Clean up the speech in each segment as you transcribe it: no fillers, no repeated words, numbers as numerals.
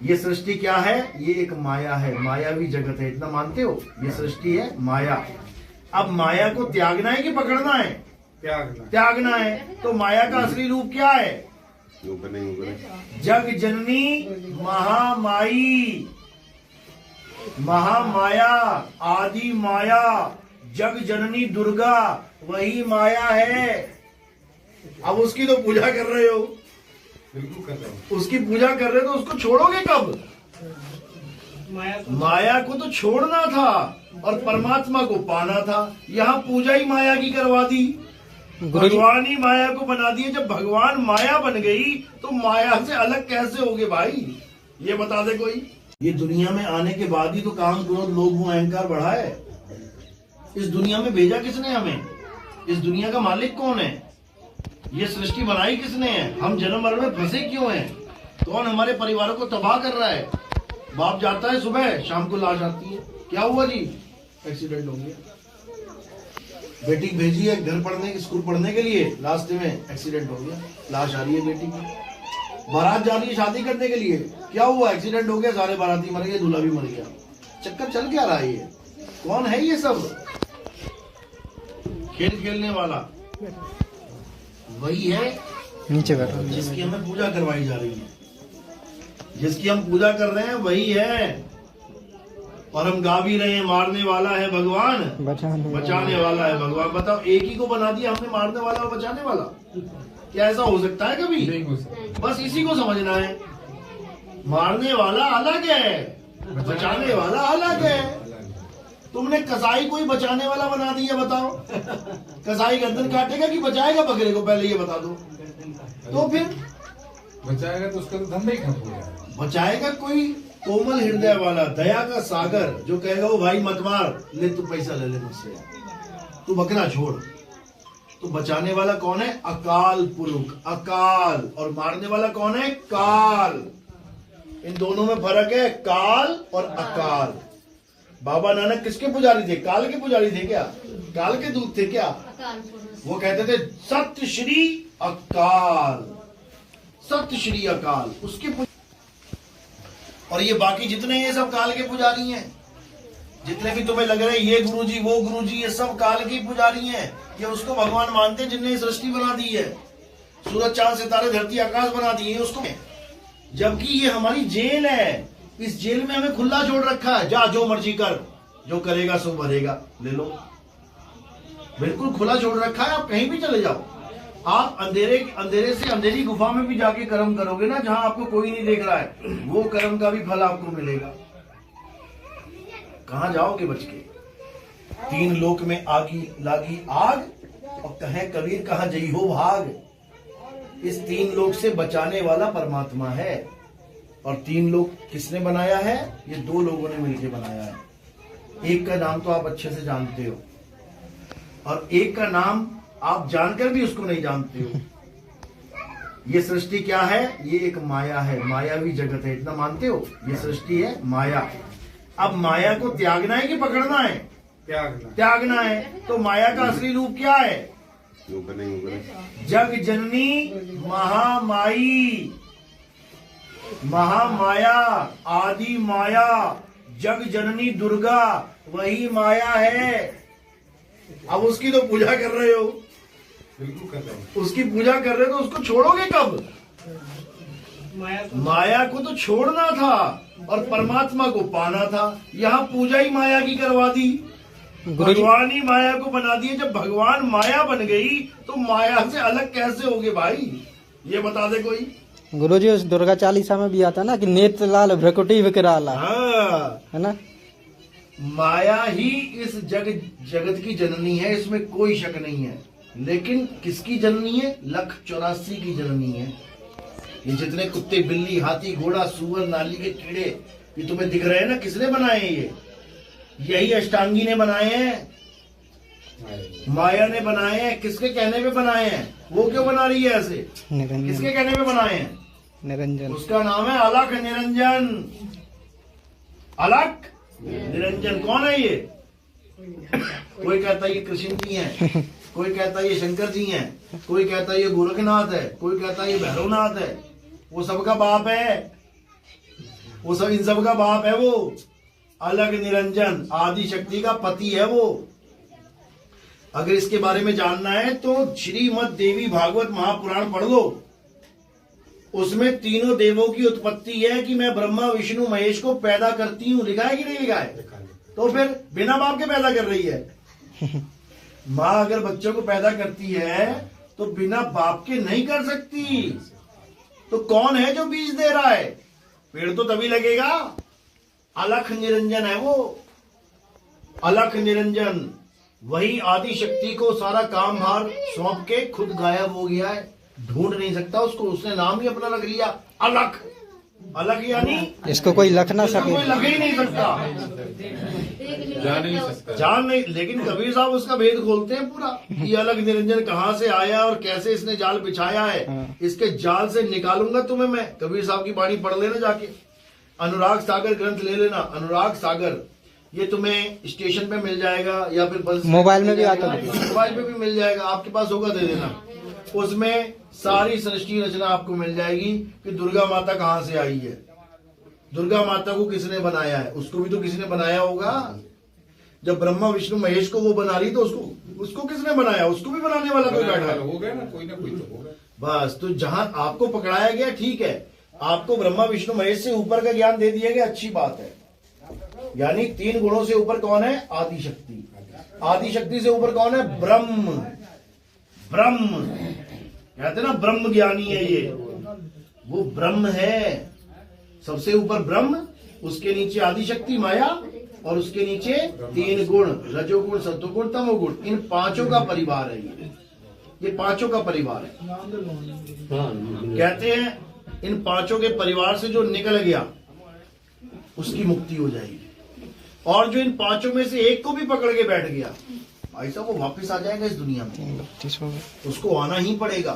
ये सृष्टि क्या है? ये एक माया है, मायावी जगत है। इतना मानते हो? ये सृष्टि है माया। अब माया को त्यागना है कि पकड़ना है? त्यागना है। तो माया का असली रूप क्या है? जग जननी महामाई, महामाया, आदि माया, जग जननी दुर्गा, वही माया है। अब उसकी तो पूजा कर रहे हो। बिल्कुल कर रहे हो। उसकी पूजा कर रहे हो तो उसको छोड़ोगे कब? माया को तो छोड़ना था और परमात्मा को पाना था। यहाँ पूजा ही माया की करवा दी, भगवान ही माया को बना दिए। जब भगवान माया बन गई तो माया से अलग कैसे होगे भाई? ये बता दे कोई। ये दुनिया में आने के बाद ही तो काम, क्रोध, लोभ, मोह, अहंकार बढ़ा है। इस दुनिया में भेजा किसने हमें? इस दुनिया का मालिक कौन है? ये सृष्टि बनाई किसने है? हम जन्म मरण में फंसे क्यों हैं? कौन हमारे परिवारों को तबाह कर रहा है? बाप जाता है सुबह, शाम को लाश आती है। क्या हुआ जी? एक्सीडेंट हो गया। बेटी भेजी है घर पढ़ने, स्कूल पढ़ने के लिए, रास्ते में एक्सीडेंट हो गया, लाश आ रही है बेटी की। बारात जा रही है शादी करने के लिए, क्या हुआ? एक्सीडेंट हो गया, सारे बाराती मर गए, दूल्हा भी मर गया। चक्कर चल क्या रहा है? ये कौन है? ये सब खेल खेलने वाला वही है नीचे बैठो, जिसकी हमें पूजा करवाई जा रही है। जिसकी हम पूजा कर रहे हैं वही है। और हम गा भी रहे हैं, मारने वाला है भगवान, बचाने वाला है भगवान। बताओ, एक ही को बना दिया हमने, मारने वाला और बचाने वाला। क्या ऐसा हो सकता है कभी? नहीं हो सकता। बस इसी को समझना है। मारने वाला अलग है, बचाने वाला अलग है। तुमने कसाई को ही बचाने वाला बना दिया। बताओ, कसाई गर्दन काटेगा कि बचाएगा बकरे को? पहले ये बता दो। तो फिर बचाएगा तो उसका तो धंधा ही खत्म हो जाएगा। बचाएगा कोई कोमल हृदय वाला, दया का सागर, जो कहेगा वो भाई मत मार, ले तू पैसा ले ले मुझसे, तू बकरा छोड़। तो बचाने वाला कौन है? अकाल पुरुष, अकाल। और मारने वाला कौन है? काल। इन दोनों में फर्क है, काल और अकाल। बाबा नानक किसके पुजारी थे? काल के पुजारी थे क्या? काल के दूत थे क्या? वो कहते थे सत्य श्री अकाल, सत्य श्री अकाल, उसके। और ये बाकी जितने ये सब काल के पुजारी हैं। जितने भी तुम्हें लग रहे हैं ये गुरुजी वो गुरुजी, ये सब काल के पुजारी हैं। ये उसको भगवान मानते हैं जिनने सृष्टि बना दी है, सूरज चांद सितारे धरती आकाश बना दिए उसको। जबकि ये हमारी जेल है। इस जेल में हमें खुला छोड़ रखा है, जा जो मर्जी कर, जो करेगा सो भरेगा, ले लो। बिल्कुल खुला छोड़ रखा है। आप कहीं भी चले जाओ, आप अंधेरे से अंधेरी गुफा में भी जाके कर्म करोगे ना, जहां आपको कोई नहीं देख रहा है, वो कर्म का भी फल आपको मिलेगा। कहां जाओगे बच के? तीन लोक में आगी लागी आग, और कहे कबीर कहां जई हो भाग। इस तीन लोक से बचाने वाला परमात्मा है। और तीन लोक किसने बनाया है? ये दो लोगों ने मिलकर बनाया है। एक का नाम तो आप अच्छे से जानते हो, और एक का नाम आप जानकर भी उसको नहीं जानते हो। ये सृष्टि क्या है? ये एक माया है, मायावी जगत है। इतना मानते हो? ये सृष्टि है माया। अब माया को त्यागना है कि पकड़ना है? त्यागना है। तो माया का असली रूप क्या है? जग जननी महामाई, महामाया, आदि माया, जग जननी दुर्गा, वही माया है। अब उसकी तो पूजा कर रहे हो। बिल्कुल कर रहे हो। उसकी पूजा कर रहे हो तो उसको छोड़ोगे कब? माया को तो छोड़ना था और परमात्मा को पाना था। यहाँ पूजा ही माया की करवा दी, भगवान ही माया को बना दिए। जब भगवान माया बन गई तो माया से अलग कैसे होगे भाई? ये बता दे कोई। गुरुजी, उस दुर्गा चालीसा में भी आता ना कि नेत्र लाल भ्रकुटी विकराला, है ना? माया ही इस जगत की जननी है, इसमें कोई शक नहीं है। लेकिन किसकी जननी है? 184 की जननी है। ये जितने कुत्ते, बिल्ली, हाथी, घोड़ा, सुअर, नाली के कीड़े ये तुम्हें दिख रहे हैं ना, किसने बनाए हैं? ये यही अष्टांगी ने बनाए हैं, माया ने बनाए हैं। किसके कहने पे बनाए हैं? वो क्यों बना रही है ऐसे? किसके कहने पे बनाए हैं? निरंजन। उसका नाम है अलख निरंजन। अलख निरंजन कौन है ये? कोई कहता है ये कृष्ण जी हैं, कोई कहता है ये शंकर जी हैं, कोई कहता है ये गोरखनाथ है, कोई कहता है ये भैरवनाथ है। वो सबका बाप है। वो सब इन सब का बाप है वो। अलग निरंजन आदि शक्ति का पति है वो। अगर इसके बारे में जानना है तो श्रीमद् देवी भागवत महापुराण पढ़ लो। उसमें तीनों देवों की उत्पत्ति है कि मैं ब्रह्मा विष्णु महेश को पैदा करती हूं। लिखा है कि नहीं लिखा है? तो फिर बिना बाप के पैदा कर रही है। माँ अगर बच्चों को पैदा करती है तो बिना बाप के नहीं कर सकती। तो कौन है जो बीज दे रहा है? पेड़ तो तभी लगेगा। अलख निरंजन है वो। अलख निरंजन वही आदि शक्ति को सारा काम भार सौंप के खुद गायब हो गया है। ढूंढ नहीं सकता उसको। उसने नाम ही अपना रख लिया अलख। अलख यानी इसको कोई लख ना इसको सके। कोई लग ही नहीं सकता। जान नहीं सकता। जान नहीं। लेकिन कबीर साहब उसका भेद खोलते हैं पूरा। ये अलग निरंजन कहाँ से आया और कैसे इसने जाल बिछाया है। इसके जाल से निकालूंगा तुम्हें मैं। कबीर साहब की बाणी पढ़ लेना जाके। अनुराग सागर ग्रंथ ले लेना। अनुराग सागर ये तुम्हें स्टेशन पे मिल जाएगा या फिर बस मोबाइल में भी आता है। मोबाइल पे भी मिल जाएगा। आपके पास होगा दे देना। उसमें सारी सृष्टि रचना आपको मिल जाएगी कि दुर्गा माता कहाँ से आई है। दुर्गा माता को किसने बनाया है। उसको भी तो किसी ने बनाया होगा। जब ब्रह्मा विष्णु महेश को वो बना रही तो उसको किसने बनाया? उसको भी बनाने वाला कोई बैठा है। हो गया ना, कोई ना कोई तो होगा। बस तो जहां आपको पकड़ाया गया ठीक है। आपको ब्रह्मा विष्णु महेश से ऊपर का ज्ञान दे दिया गया, अच्छी बात है। यानी 3 गुणों से ऊपर कौन है? आदि शक्ति। आदि शक्ति से ऊपर कौन है? ब्रह्म। ब्रह्म कहते ना ब्रह्म ज्ञानी है ये। वो ब्रह्म है। सबसे ऊपर ब्रह्म, उसके नीचे आदि शक्ति माया और उसके नीचे 3 गुण रजोगुण सत्वगुण तमोगुण। इन 5 का परिवार है ये 5 का परिवार है। कहते हैं इन 5 के परिवार से जो निकल गया उसकी मुक्ति हो जाएगी। और जो इन 5 में से एक को भी पकड़ के बैठ गया भाई साहब वो वापस आ जाएगा इस दुनिया में। उसको आना ही पड़ेगा।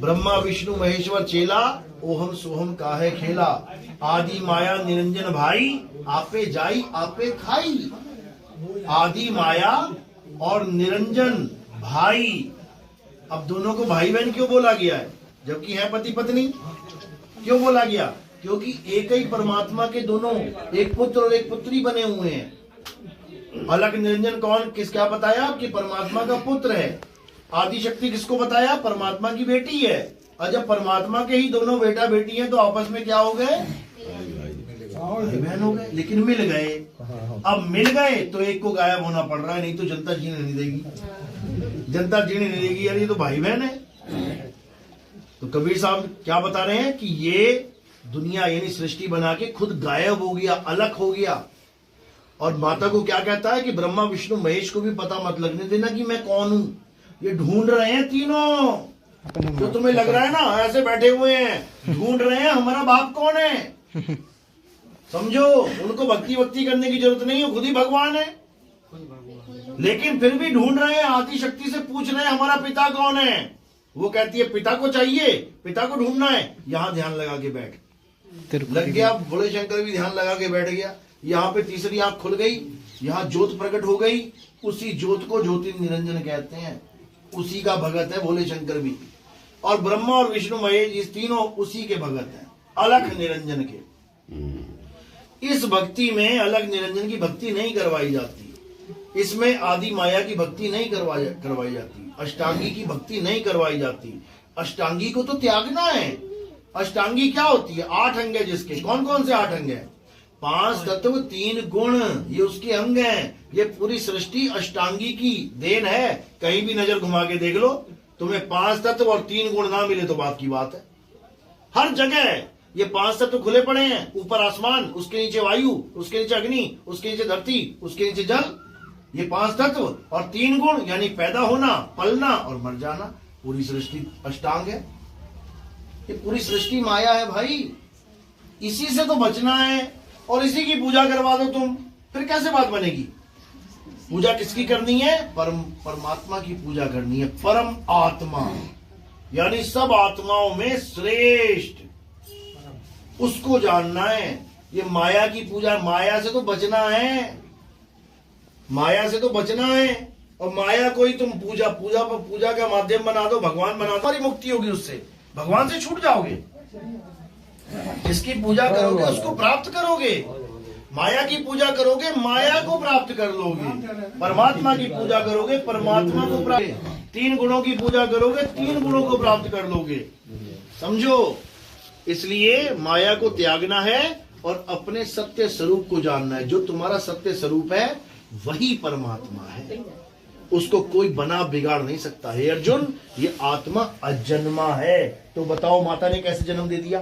ब्रह्मा विष्णु महेश्वर चेला ओहम सोहम काहे खेला। आदि माया निरंजन भाई आपे जाई आपे खाई। आदि माया और निरंजन भाई। अब दोनों को भाई बहन क्यों बोला गया है जबकि है पति पत्नी? क्यों बोला गया? क्योंकि एक ही परमात्मा के दोनों, एक पुत्र और एक पुत्री बने हुए हैं। अलग निरंजन कौन किस क्या बताया कि परमात्मा का पुत्र है। आदि शक्ति किसको बताया? परमात्मा की बेटी है। और जब परमात्मा के ही दोनों बेटा बेटी हैं तो आपस में क्या हो गए? भाई बहन हो गए। लेकिन मिल गए। अब मिल गए तो एक को गायब होना पड़ रहा है, नहीं तो जनता जीने नहीं देगी। जनता जीने नहीं देगी यार, ये तो भाई बहन है। तो कबीर साहब क्या बता रहे हैं कि ये दुनिया यानी सृष्टि बना के खुद गायब हो गया, अलग हो गया। और माता को क्या कहता है कि ब्रह्मा विष्णु महेश को भी पता मत लगने देना कि मैं कौन हूं। ये ढूंढ रहे हैं तीनों। जो तुम्हें लग रहा है ना ऐसे बैठे हुए हैं, ढूंढ रहे हैं हमारा बाप कौन है। समझो, उनको भक्ति भक्ति करने की जरूरत नहीं है, खुद ही भगवान है। लेकिन फिर भी ढूंढ रहे हैं, आदि शक्ति से पूछ रहे हैं हमारा पिता कौन है। वो कहती है पिता को चाहिए, पिता को ढूंढना है। यहां ध्यान लगा के बैठ लग गया। भोले शंकर भी ध्यान लगा के बैठ गया। यहाँ पे तीसरी आंख खुल गई, यहाँ ज्योत प्रकट हो गई। उसी ज्योत को ज्योति निरंजन कहते हैं। उसी का भगत है भोले शंकर भी। और ब्रह्मा और विष्णु महेश ये तीनों उसी के भगत हैं, अलख निरंजन के। इस भक्ति में अलग निरंजन की भक्ति नहीं करवाई जाती। इसमें आदि माया की भक्ति नहीं करवाई जाती। अष्टांगी की भक्ति नहीं करवाई जाती। अष्टांगी को तो त्यागना है। अष्टांगी क्या होती है? 8 अंग है जिसके। कौन कौन से 8 अंग है? 5 तत्व 3 गुण, ये उसके अंग हैं। ये पूरी सृष्टि अष्टांगी की देन है। कहीं भी नजर घुमा के देख लो, तुम्हें 5 तत्व और 3 गुण ना मिले तो बात की बात है। हर जगह ये 5 तत्व खुले पड़े हैं। ऊपर आसमान, उसके नीचे वायु, उसके नीचे अग्नि, उसके नीचे धरती, उसके नीचे जल। ये 5 तत्व और 3 गुण यानी पैदा होना, पलना और मर जाना। पूरी सृष्टि अष्टांग है। ये पूरी सृष्टि माया है भाई। इसी से तो बचना है और इसी की पूजा करवा दो तुम, फिर कैसे बात बनेगी? पूजा किसकी करनी है? परमात्मा की पूजा करनी है। परम आत्मा यानी सब आत्माओं में श्रेष्ठ, उसको जानना है। ये माया की पूजा, माया से तो बचना है। माया से तो बचना है। और माया को ही तुम पूजा का माध्यम बना दो, भगवान बना दो, तुम्हारी मुक्ति होगी उससे। भगवान से छूट जाओगे। जिसकी पूजा करोगे उसको प्राप्त करोगे। माया की पूजा करोगे माया को प्राप्त कर लोगे। परमात्मा की पूजा करोगे परमात्मा को प्राप्त। 3 गुणों की पूजा करोगे 3 गुणों को प्राप्त कर लोगे। समझो, इसलिए माया को त्यागना है और अपने सत्य स्वरूप को जानना है। जो तुम्हारा सत्य स्वरूप है वही परमात्मा है, उसको कोई बना बिगाड़ नहीं सकता। हे अर्जुन, ये आत्मा अजन्मा है। तो बताओ माता ने कैसे जन्म दे दिया?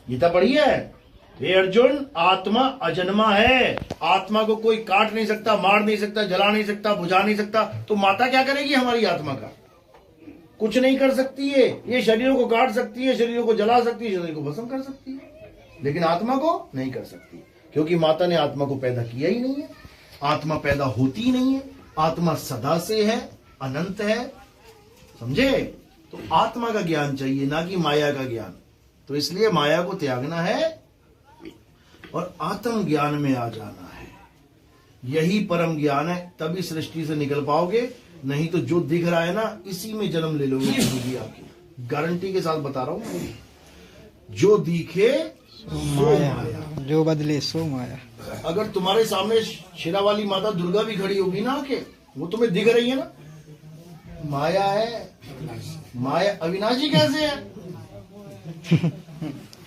गीता पढ़ी है। हे अर्जुन, आत्मा अजन्मा है, आत्मा को कोई काट नहीं सकता, मार नहीं सकता, जला नहीं सकता, बुझा नहीं सकता। तो माता क्या करेगी हमारी आत्मा का? कुछ नहीं कर सकती है। ये शरीरों को काट सकती है, शरीरों को जला सकती है, शरीर को भस्म कर सकती है, लेकिन आत्मा को नहीं कर सकती, क्योंकि माता ने आत्मा को पैदा किया ही नहीं है। आत्मा पैदा होती ही नहीं है। आत्मा सदा से है, अनंत है। समझे? तो आत्मा का ज्ञान चाहिए, ना कि माया का ज्ञान। तो इसलिए माया को त्यागना है और आत्म ज्ञान में आ जाना है। यही परम ज्ञान है, तभी सृष्टि से निकल पाओगे। नहीं तो जो दिख रहा है ना, इसी में जन्म ले लोगे जिंदगी आपकी। गारंटी के साथ बता रहा हूं, जो दिखे सो माया, जो बदले सो माया। अगर तुम्हारे सामने शेरा वाली माता दुर्गा भी खड़ी होगी ना, के वो तुम्हें दिख रही है ना, माया है। माया अविनाशी कैसे है?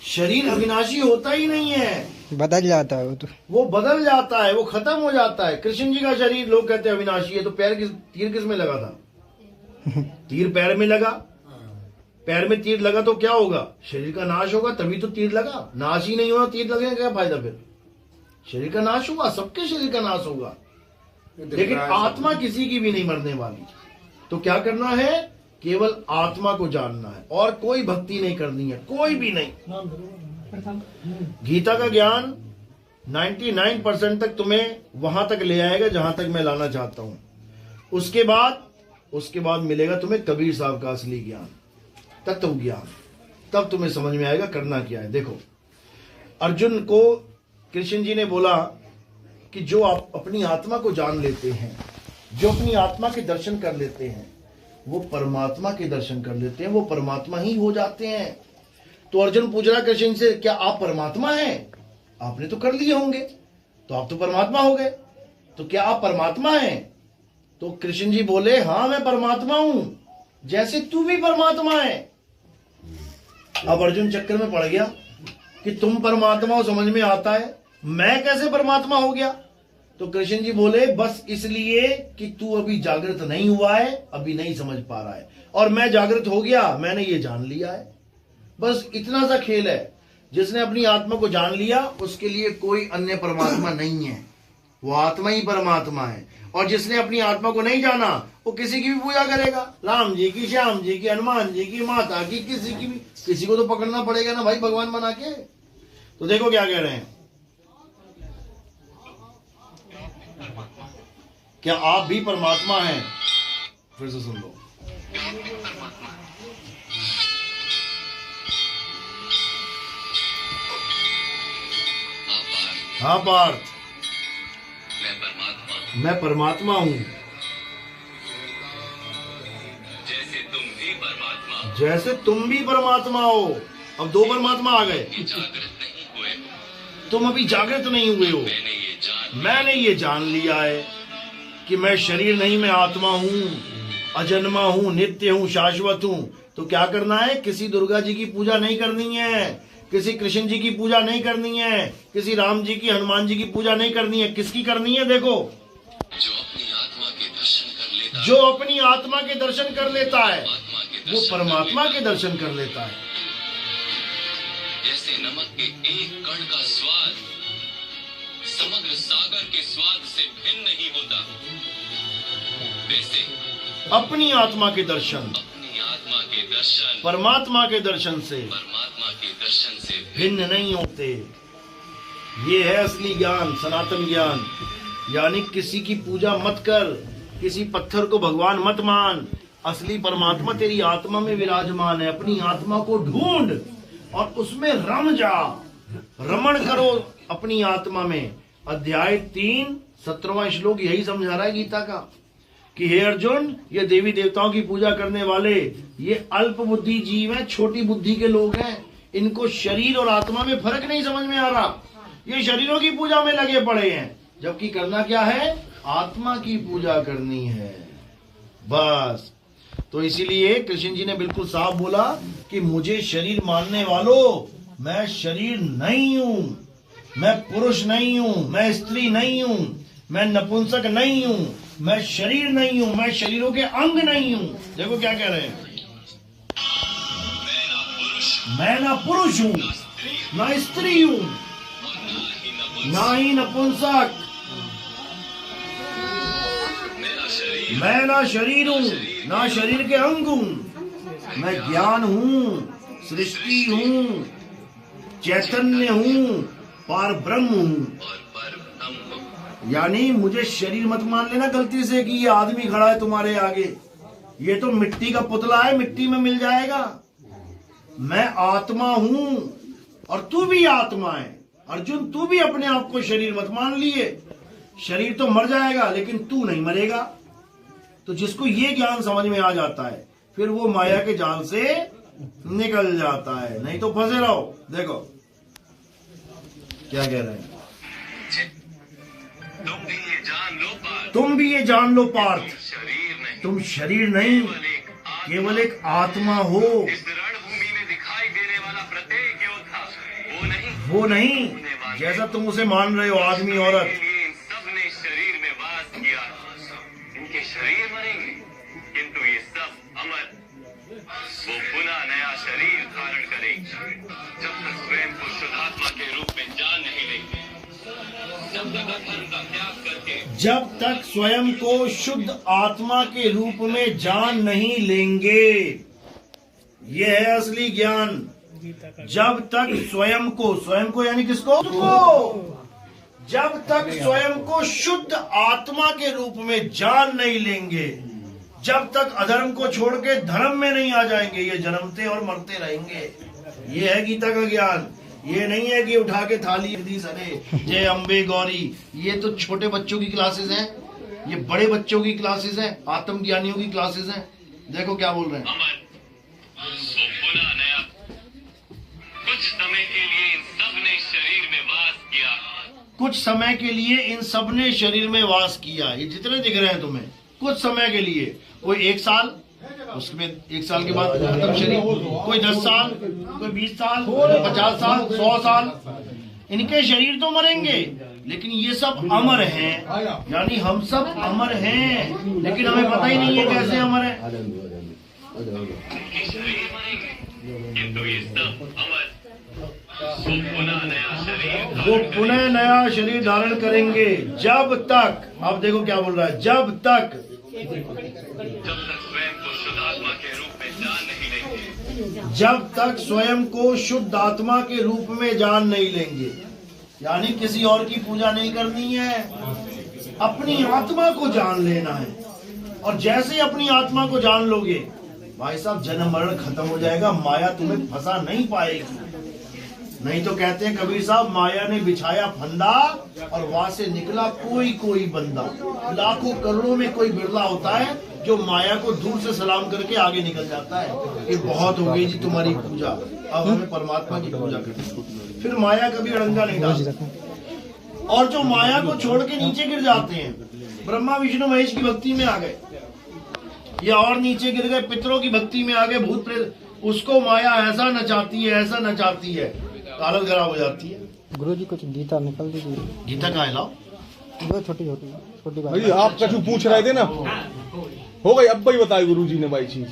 शरीर अविनाशी होता ही नहीं है, बदल जाता है वो तो। वो बदल जाता है, वो खत्म हो जाता है। कृष्ण जी का शरीर लोग कहते हैं अविनाशी है, तो तीर किस में लगा था? तीर पैर में लगा। पैर में तीर लगा तो क्या होगा? शरीर का नाश होगा, तभी तो तीर लगा। नाश ही नहीं होगा, तीर लगेगा क्या फायदा? फिर शरीर का नाश होगा, सबके शरीर का नाश होगा, लेकिन आत्मा किसी की भी नहीं मरने वाली। तो क्या करना है? केवल आत्मा को जानना है और कोई भक्ति नहीं करनी है, कोई भी नहीं। गीता का ज्ञान 99% तक तुम्हें वहां तक ले आएगा जहां तक मैं लाना चाहता हूं। उसके बाद मिलेगा तुम्हें कबीर साहब का असली ज्ञान, तत्व ज्ञान। तब तुम्हें समझ में आएगा करना क्या है। देखो, अर्जुन को कृष्ण जी ने बोला कि जो आप अपनी आत्मा को जान लेते हैं, जो अपनी आत्मा के दर्शन कर लेते हैं, वो परमात्मा के दर्शन कर लेते हैं, वो परमात्मा ही हो जाते हैं। तो अर्जुन पूछ रहा कृष्ण से, क्या आप परमात्मा हैं? आपने तो कर लिए होंगे, तो आप तो परमात्मा हो गए, तो क्या आप परमात्मा हैं? तो कृष्ण जी बोले, हाँ मैं परमात्मा हूं, जैसे तू भी परमात्मा है। अब अर्जुन चक्कर में पड़ गया कि तुम परमात्मा हो, समझ में आता है, मैं कैसे परमात्मा हो गया? तो कृष्ण जी बोले, बस इसलिए कि तू अभी जागृत नहीं हुआ है, अभी नहीं समझ पा रहा है, और मैं जागृत हो गया, मैंने ये जान लिया है। बस इतना सा खेल है। जिसने अपनी आत्मा को जान लिया उसके लिए कोई अन्य परमात्मा नहीं है, वो आत्मा ही परमात्मा है। और जिसने अपनी आत्मा को नहीं जाना वो किसी की भी पूजा करेगा, राम जी की, श्याम जी की, हनुमान जी की, माता की, किसी की भी, किसी को तो पकड़ना पड़ेगा ना भाई भगवान बना के। तो देखो क्या कह रहे हैं, क्या आप भी परमात्मा हैं? फिर से सुन लो, हाँ पार्थ, मैं परमात्मा हूं, जैसे तुम भी परमात्मा हो। अब 2 परमात्मा आ गए। तुम अभी जागृत नहीं हुए हो। मैंने ये जान लिया है कि मैं शरीर नहीं, मैं आत्मा हूं, अजन्मा हूं, नित्य हूं, शाश्वत हूं। तो क्या करना है? किसी दुर्गा जी की पूजा नहीं करनी है, किसी कृष्ण जी की पूजा नहीं करनी है, किसी राम जी की, हनुमान जी की पूजा नहीं करनी है। किसकी करनी है? देखो, जो अपनी आत्मा के दर्शन कर लेता है वो परमात्मा के दर्शन कर लेता है। जैसे नमक के एक कण का स्वाद समग्र सागर के स्वाद से भिन्न नहीं होता, वैसे अपनी आत्मा के दर्शन परमात्मा के दर्शन से भिन्न नहीं होते। ये है असली ज्ञान, सनातन ज्ञान। यानी किसी की पूजा मत कर, किसी पत्थर को भगवान मत मान। असली परमात्मा तेरी आत्मा में विराजमान है। अपनी आत्मा को ढूंढ और उसमें रम जा, रमण करो अपनी आत्मा में। अध्याय 3 17वां श्लोक यही समझा रहा है गीता का कि हे अर्जुन, ये देवी देवताओं की पूजा करने वाले ये अल्प बुद्धि जीव हैं, छोटी बुद्धि के लोग हैं। इनको शरीर और आत्मा में फर्क नहीं समझ में आ रहा। ये शरीरों की पूजा में लगे पड़े हैं, जबकि करना क्या है? आत्मा की पूजा करनी है बस। तो इसीलिए कृष्ण जी ने बिल्कुल साफ बोला कि मुझे शरीर मानने वालों, मैं शरीर नहीं हूं, मैं पुरुष नहीं हूं, मैं स्त्री नहीं हूं, मैं नपुंसक नहीं हूं, मैं शरीर नहीं हूं, मैं शरीरों के अंग नहीं हूं। देखो क्या कह रहे हैं, मैं ना पुरुष हूं, ना स्त्री हूं, ना ही नपुंसक, मैं ना शरीर हूं, ना शरीर के अंग हूं, मैं ज्ञान हूं, सृष्टि हूं, चैतन्य हूं, पार ब्रह्म हूं। यानी मुझे शरीर मत मान लेना गलती से कि ये आदमी खड़ा है तुम्हारे आगे, ये तो मिट्टी का पुतला है, मिट्टी में मिल जाएगा। मैं आत्मा हूं और तू भी आत्मा है। अर्जुन, तू भी अपने आप को शरीर मत मान लिए। शरीर तो मर जाएगा लेकिन तू नहीं मरेगा। तो जिसको ये ज्ञान समझ में आ जाता है, फिर वो माया के जाल से निकल जाता है, नहीं तो फंसे रहो। देखो क्या कह रहे हैं, तुम भी ये जान लो पार्थ, तुम शरीर नहीं, केवल एक आत्मा हो। इस रणभूमि में दिखाई देने वाला प्रत्येक योद्धा वो नहीं जैसा तुम उसे मान रहे हो, आदमी औरत। इन सब ने शरीर में वास किया। इनके शरीर मरेंगे किंतु ये सब अमर, वो पुनः नया शरीर धारण करेंगे जब तक स्वयं को शुद्धात्मा के रूप में जान नहीं लेंगे, जब तक अधर्म का त्याग करके, जब तक स्वयं को शुद्ध आत्मा के रूप में जान नहीं लेंगे। ये है असली ज्ञान। जब तक स्वयं को यानी किसको? जब तक स्वयं को शुद्ध आत्मा के रूप में जान नहीं लेंगे, जब तक अधर्म को छोड़ के धर्म में नहीं आ जाएंगे, ये जन्मते और मरते रहेंगे। ये है गीता का ज्ञान। ये नहीं है कि उठा के थाली दी सरे जय अम्बे गौरी। ये तो छोटे बच्चों की क्लासेस हैं, ये बड़े बच्चों की क्लासेस हैं, आत्मज्ञानियों की क्लासेस हैं। देखो क्या बोल रहे हैं, अमर, वो पुनः नया। कुछ समय के लिए इन सब ने शरीर में वास किया। कुछ समय के लिए इन सब ने शरीर में वास किया। ये जितने दिख रहे हैं तुम्हें, कुछ समय के लिए। कोई 1 साल, उसमें 1 साल के बाद खत्म शरीर। कोई 10 साल, कोई 20 साल, कोई 50 साल, 100 साल। इनके शरीर तो मरेंगे लेकिन ये सब अमर हैं। यानी हम सब अमर हैं, लेकिन हमें पता ही नहीं है कैसे अमर है। इनके शरीर मरेंगे किंतु ये सब अमर, वो पुनः नया शरीर, वो पुनः नया शरीर धारण करेंगे जब तक, अब देखो क्या बोल रहा है, जब तक स्वयं को शुद्धात्मा के रूप में जान नहीं लेंगे। जब तक स्वयं को शुद्ध आत्मा के रूप में जान नहीं लेंगे। यानी किसी और की पूजा नहीं करनी है, अपनी आत्मा को जान लेना है। और जैसे ही अपनी आत्मा को जान लोगे, भाई साहब, जन्म मरण खत्म हो जाएगा, माया तुम्हें फंसा नहीं पाएगी। नहीं तो कहते हैं कबीर साहब, माया ने बिछाया फंदा और वहां से निकला कोई कोई बंदा। लाखों करोड़ों में कोई बिरला होता है जो माया को दूर से सलाम करके आगे निकल जाता है। ये बहुत हो गई जी तुम्हारी पूजा, अब हमें परमात्मा की पूजा करनी। फिर माया कभी अड़ंगा नहीं डालती। और जो माया को छोड़ के नीचे गिर जाते हैं, ब्रह्मा विष्णु महेश की भक्ति में आ गए, या और नीचे गिर गए, पितरों की भक्ति में आ गए, भूत प्रेत, उसको माया ऐसा नचाती है, ऐसा नचाती है, हालत खराब हो जाती है। गुरु जी कुछ गीता निकल दीजिए। गीता कहाँ है? लाओ, वो छोटी बात। भाई आप कछु पूछ रहे थे ना, हो गई। अब भाई बताए गुरु जी ने भाई चीज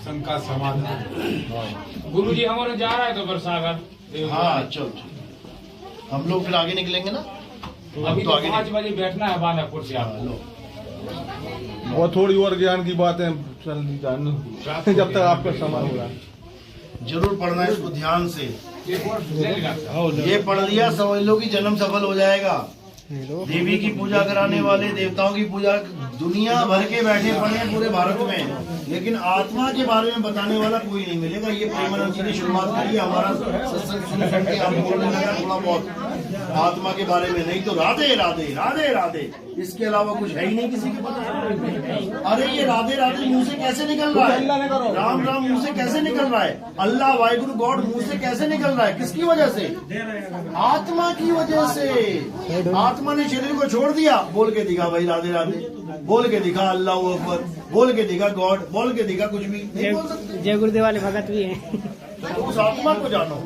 शंका समाधान। गुरु जी हमारे जा रहा है तो बरसागर। हाँ चलो, हम लोग फिर आगे निकलेंगे ना। अभी तो 5 बजे बैठना है बांदापुर से। आप लो, बहुत थोड़ी और ज्ञान की बातें चल जान जब तक आपका समय होगा। जरूर पढ़ना है इसको ध्यान से। ये ये पढ़ लिया, समझ लो कि जन्म सफल हो जाएगा। देवी की पूजा कराने वाले, देवताओं की पूजा दुनिया भर के बैठे पड़े हैं पूरे भारत में, लेकिन आत्मा के बारे में बताने वाला कोई नहीं मिलेगा। ये प्रेमानंद जी ने शुरुआत करी, हमारा सत्संग सुन के हम बोलने लगा थोड़ा बहुत। आत्मा के बारे में नहीं तो राधे राधे राधे राधे, इसके अलावा कुछ है ही नहीं किसी के पास। अरे ये राधे राधे मुंह से कैसे निकल रहा है? राम राम मुंह से कैसे निकल रहा है? अल्लाह वाहिगुरु गॉड मुंह से कैसे निकल रहा है? किसकी वजह से? आत्मा की वजह से। आत्मा ने शरीर को छोड़ दिया, बोल के दिखा भाई राधे राधे, बोल के दिखा अल्लाह अकबर, बोल के दिखा गॉड, बोल के दिखा कुछ भी नहीं बोल सकते। जय गुरुदेव वाले भगत भी हैं। तो उस आत्मा को जानो।